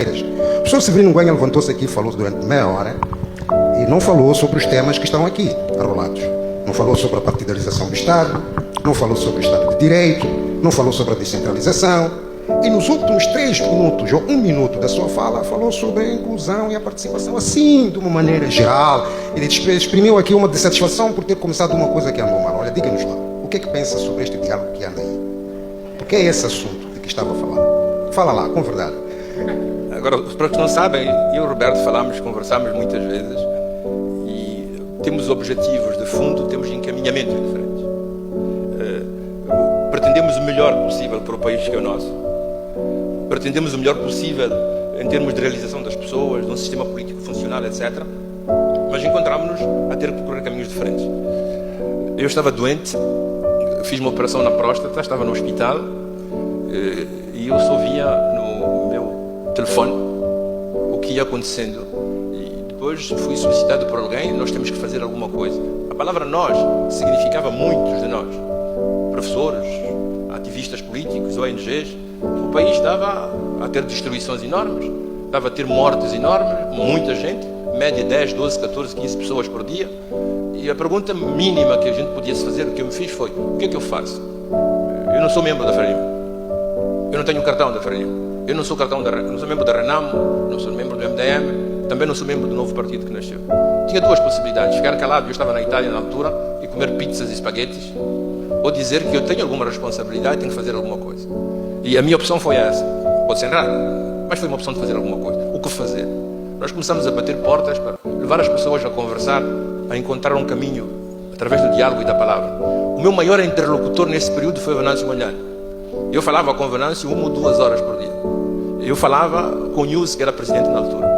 O professor Severino Guanha levantou-se aqui e falou durante meia hora e não falou sobre os temas que estão aqui arrolados. Não falou sobre a partidarização do Estado, não falou sobre o Estado de Direito, não falou sobre a descentralização. E nos últimos 3 minutos ou 1 minuto da sua fala, falou sobre a inclusão e a participação, assim, de uma maneira geral. Ele exprimiu aqui uma dissatisfação por ter começado uma coisa que andou mal. Olha, diga-nos lá, o que é que pensa sobre este diálogo que anda aí? Porque é esse assunto de que estava a falar. Fala lá, com verdade. Agora, para os que não sabem, eu e o Roberto conversámos muitas vezes e temos objetivos de fundo, temos encaminhamentos diferentes. Pretendemos o melhor possível para o país que é o nosso. Pretendemos o melhor possível em termos de realização das pessoas, de um sistema político funcional, etc. Mas encontramos-nos a ter que procurar caminhos diferentes. Eu estava doente, fiz uma operação na próstata, estava no hospital e eu só via no meu telefone o que ia acontecendo. E depois fui solicitado por alguém, nós temos que fazer alguma coisa. A palavra nós significava muitos de nós. Professores, ativistas políticos, ONGs. O país estava a ter destruições enormes, estava a ter mortes enormes, muita gente, média 10, 12, 14, 15 pessoas por dia. E a pergunta mínima que a gente podia se fazer, o que eu me fiz foi: o que é que eu faço? Eu não sou membro da Frelimo, eu não tenho cartão da Frelimo, eu não sou membro da Renamo, não sou membro do MDM, também não sou membro do novo partido que nasceu. Tinha 2 possibilidades: ficar calado, eu estava na Itália na altura, e comer pizzas e espaguetes, ou dizer que eu tenho alguma responsabilidade e tenho que fazer alguma coisa. E a minha opção foi essa. Pode ser errado, mas foi uma opção de fazer alguma coisa. O que fazer? Nós começamos a bater portas para levar as pessoas a conversar, a encontrar um caminho através do diálogo e da palavra. O meu maior interlocutor nesse período foi o Venâncio Mondlane. Eu falava com o Venâncio 1 ou 2 horas por dia. Eu falava com o News, que era presidente na altura.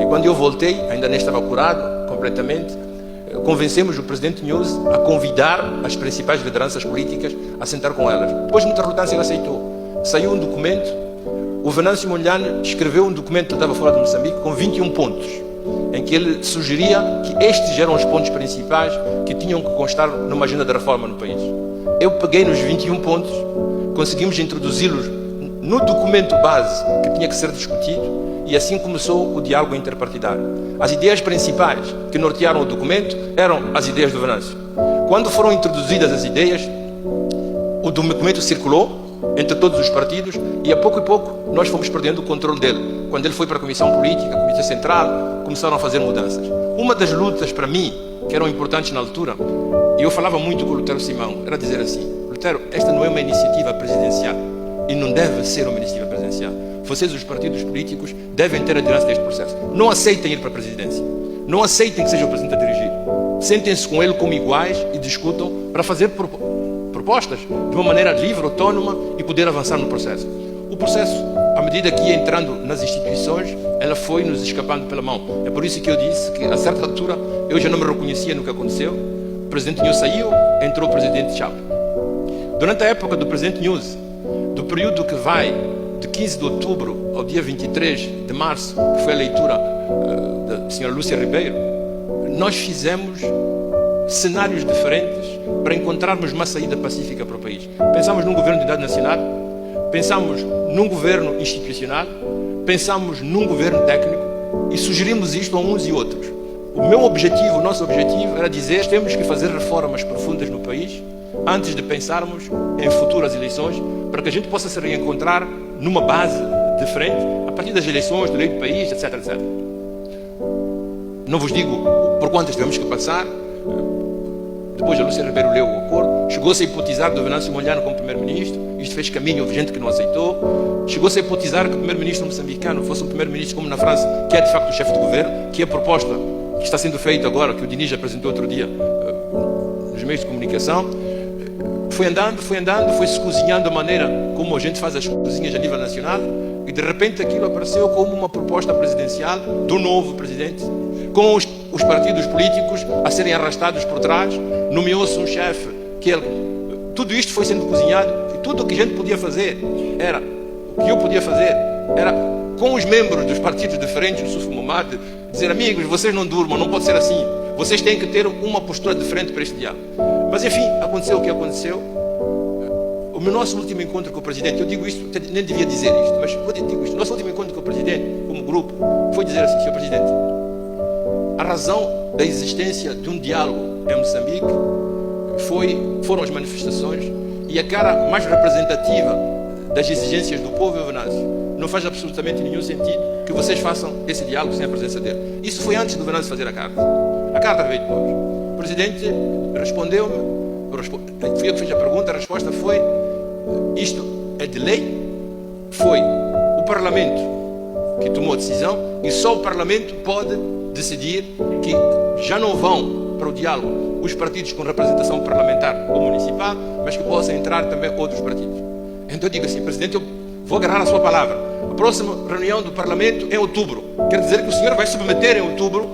E quando eu voltei, ainda nem estava curado completamente, convencemos o presidente News a convidar as principais lideranças políticas a sentar com elas. Depois de muita relutância, ele aceitou. Saiu um documento, o Venâncio Mondlane escreveu um documento que estava fora de Moçambique com 21 pontos, em que ele sugeria que estes eram os pontos principais que tinham que constar numa agenda de reforma no país. Eu peguei nos 21 pontos, conseguimos introduzi-los no documento base que tinha que ser discutido, e assim começou o diálogo interpartidário. As ideias principais que nortearam o documento eram as ideias do Venâncio. Quando foram introduzidas as ideias, o documento circulou entre todos os partidos e a pouco e pouco nós fomos perdendo o controle dele. Quando ele foi para a Comissão Política, a Comissão Central, começaram a fazer mudanças. Uma das lutas para mim, que eram importantes na altura, e eu falava muito com o Lutero Simão, era dizer assim: Lutero, esta não é uma iniciativa presidencial e não deve ser uma iniciativa presidencial. Vocês, os partidos políticos, devem ter a liderança deste processo. Não aceitem ir para a presidência. Não aceitem que seja o presidente a dirigir. Sentem-se com ele como iguais e discutam para fazer propostas de uma maneira livre, autônoma e poder avançar no processo. O processo, à medida que ia entrando nas instituições, ela foi nos escapando pela mão. É por isso que eu disse que, a certa altura, eu já não me reconhecia no que aconteceu. O presidente News saiu, entrou o presidente Chapa. Durante a época do presidente News, do período que vai de 15 de outubro ao dia 23 de março, que foi a leitura da senhora Lúcia Ribeiro, nós fizemos cenários diferentes para encontrarmos uma saída pacífica para o país. Pensámos num governo de unidade nacional, pensámos num governo institucional, pensámos num governo técnico e sugerimos isto a uns e outros. O nosso objetivo era dizer que temos que fazer reformas profundas no país antes de pensarmos em futuras eleições, para que a gente possa se reencontrar numa base diferente a partir das eleições, da lei do país, etc, etc. Não vos digo por quantas tivemos que passar. Depois a Lúcia Ribeiro leu o acordo, chegou-se a hipotizar do Venâncio Mondlane como primeiro-ministro, isto fez caminho, houve gente que não aceitou. Chegou-se a hipotizar que o primeiro-ministro moçambicano fosse um primeiro-ministro como na França, que é de facto o chefe de governo, que é a proposta que está sendo feita agora, que o Diniz apresentou outro dia nos meios de comunicação. Foi andando, foi-se cozinhando a maneira como a gente faz as cozinhas a nível nacional, e de repente aquilo apareceu como uma proposta presidencial do novo presidente, com os partidos políticos a serem arrastados por trás. Nomeou-se um chefe que ele... Tudo isto foi sendo cozinhado, e tudo o que a gente podia fazer era... O que eu podia fazer era, com os membros dos partidos diferentes, o Suf Momad, dizer: amigos, vocês não durmam, não pode ser assim. Vocês têm que ter uma postura diferente para este diálogo. Mas enfim, aconteceu o que aconteceu. O nosso último encontro com o presidente, eu digo isto, nem devia dizer isto, mas eu digo isto, nosso último encontro com o Presidente, como grupo, foi dizer assim: Sr. Presidente, a razão da existência de um diálogo em Moçambique foram as manifestações, e a cara mais representativa das exigências do povo é o Venâncio. Não faz absolutamente nenhum sentido que vocês façam esse diálogo sem a presença dele. Isso foi antes do Venâncio fazer a carta. A carta veio depois. O Presidente respondeu-me, fui eu que fiz a pergunta, a resposta foi: isto é de lei, foi o Parlamento que tomou a decisão, e só o Parlamento pode decidir que já não vão para o diálogo os partidos com representação parlamentar ou municipal, mas que possam entrar também outros partidos. Então eu digo assim: Presidente, eu vou agarrar a sua palavra. A próxima reunião do Parlamento é em outubro. Quer dizer que o senhor vai submeter em outubro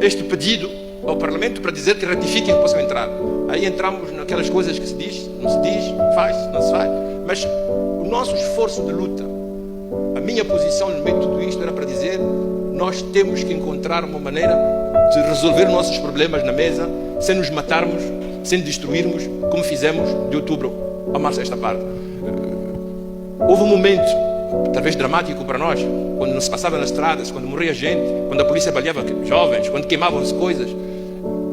este pedido ao Parlamento para dizer que ratifiquem que possam entrar. Aí entramos naquelas coisas que se diz, não se diz, faz, não se faz. Mas o nosso esforço de luta, a minha posição no meio de tudo isto era para dizer: nós temos que encontrar uma maneira de resolver nossos problemas na mesa, sem nos matarmos, sem destruirmos, como fizemos de outubro a março esta parte. Houve um momento, talvez dramático para nós, quando não se passava nas estradas, quando morria gente, quando a polícia baleava jovens, quando queimavam-se coisas.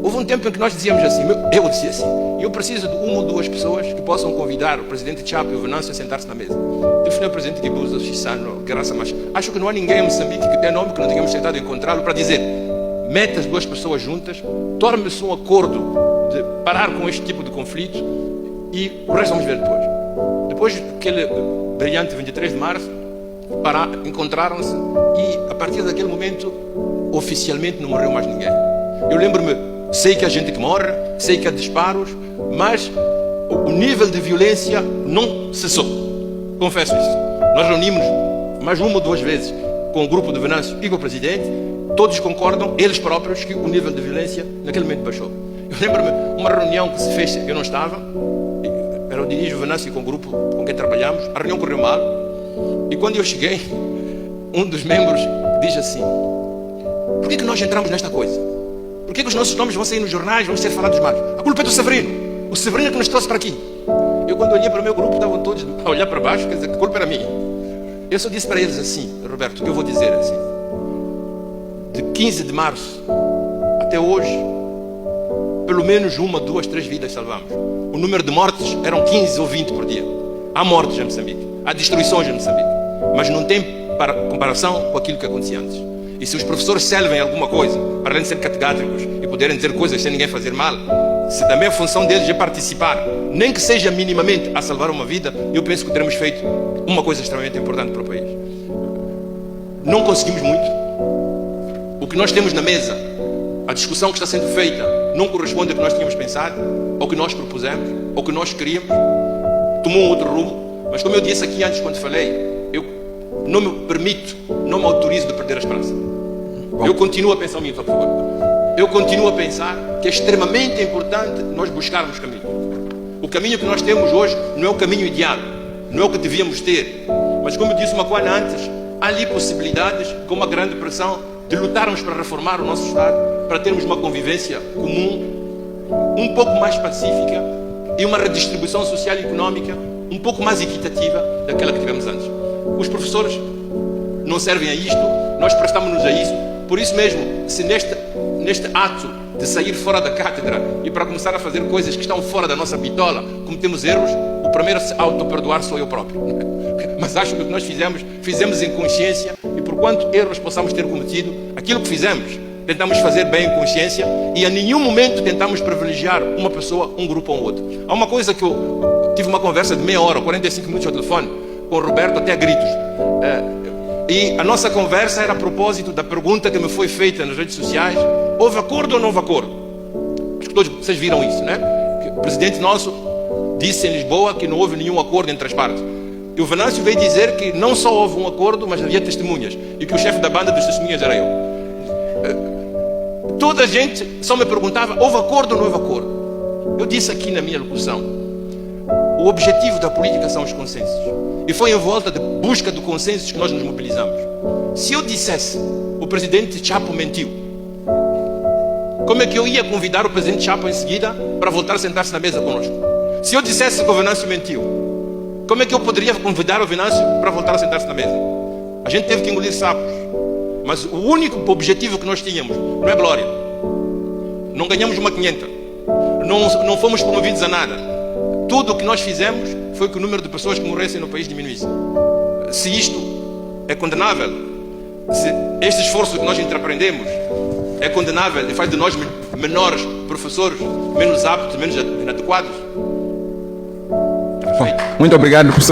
Houve um tempo em que nós dizíamos assim, eu dizia assim: eu preciso de uma ou duas pessoas que possam convidar o Presidente Chapo e o Venâncio a sentar-se na mesa. Eu falei ao Presidente que Busa, Chissano, Graça, mas acho que não há ninguém em Moçambique que tenha nome que não tenhamos tentado encontrá-lo para dizer: mete as duas pessoas juntas, torne-se um acordo de parar com este tipo de conflito e o resto vamos ver depois. Depois daquele brilhante 23 de março, encontraram-se e a partir daquele momento oficialmente não morreu mais ninguém. Eu lembro-me, sei que há gente que morre, sei que há disparos, mas o nível de violência não cessou. Confesso isso. Nós reunimos mais uma ou duas vezes com o grupo do Venâncio e com o Presidente. Todos concordam, eles próprios, que o nível de violência naquele momento baixou. Eu lembro-me uma reunião que se fez, eu não estava, era o dirigente Venâncio com o grupo com quem trabalhamos. A reunião correu mal e quando eu cheguei, um dos membros diz assim: por que nós entramos nesta coisa? Por que os nossos nomes vão sair nos jornais, vão ser falados mais? A culpa é do Severino. O Severino é que nos trouxe para aqui. Eu, quando olhei para o meu grupo, estavam todos a olhar para baixo, quer dizer que a culpa era minha. Eu só disse para eles assim: Roberto, o que eu vou dizer assim, de 15 de março até hoje, pelo menos uma, duas, três vidas salvamos. O número de mortes eram 15 ou 20 por dia. Há mortes em Moçambique, há destruições em Moçambique, mas não tem comparação com aquilo que acontecia antes. E se os professores servem alguma coisa, para além de ser categóticos e poderem dizer coisas sem ninguém fazer mal, se também a função deles é participar, nem que seja minimamente a salvar uma vida, eu penso que teremos feito uma coisa extremamente importante para o país. Não conseguimos muito. O que nós temos na mesa, a discussão que está sendo feita, não corresponde ao que nós tínhamos pensado, ao que nós propusemos, ao que nós queríamos. Tomou um outro rumo. Mas como eu disse aqui antes, quando falei, eu não me permito, não me autorizo de perder a esperança. Eu continuo a pensar, por favor. Eu continuo a pensar que é extremamente importante nós buscarmos caminho. O caminho que nós temos hoje não é o caminho ideal, não é o que devíamos ter. Mas como eu disse uma coisa antes, há ali possibilidades, com uma grande pressão, de lutarmos para reformar o nosso Estado, para termos uma convivência comum, um pouco mais pacífica e uma redistribuição social e económica um pouco mais equitativa daquela que tivemos antes. Os professores não servem a isto, nós prestamos-nos a isso. Por isso mesmo, se neste ato de sair fora da cátedra e para começar a fazer coisas que estão fora da nossa bitola, cometemos erros, o primeiro a se auto-perdoar sou eu próprio. Mas acho que o que nós fizemos em consciência, e por quanto erros possamos ter cometido, aquilo que fizemos, tentamos fazer bem em consciência e a nenhum momento tentamos privilegiar uma pessoa, um grupo ou um outro. Há uma coisa que eu tive uma conversa de meia hora, 45 minutos ao telefone, com o Roberto até a gritos. E a nossa conversa era a propósito da pergunta que me foi feita nas redes sociais: houve acordo ou não houve acordo? Acho que todos vocês viram isso, né? Que o presidente nosso disse em Lisboa que não houve nenhum acordo entre as partes. E o Venâncio veio dizer que não só houve um acordo, mas havia testemunhas. E que o chefe da banda dos testemunhas era eu. Toda a gente só me perguntava: houve acordo ou não houve acordo? Eu disse aqui na minha locução: o objetivo da política são os consensos. E foi em volta de busca de consensos que nós nos mobilizamos. Se eu dissesse o presidente Chapo mentiu, como é que eu ia convidar o presidente Chapo em seguida para voltar a sentar-se na mesa conosco? Se eu dissesse que o Venâncio mentiu, como é que eu poderia convidar o Venâncio para voltar a sentar-se na mesa? A gente teve que engolir sapos. Mas o único objetivo que nós tínhamos não é glória. Não ganhamos uma 500. Não fomos promovidos a nada. Tudo o que nós fizemos foi que o número de pessoas que morressem no país diminuísse. Se isto é condenável, se este esforço que nós entrepreendemos é condenável e faz de nós menores professores, menos aptos, menos inadequados. Bom, muito obrigado, professor.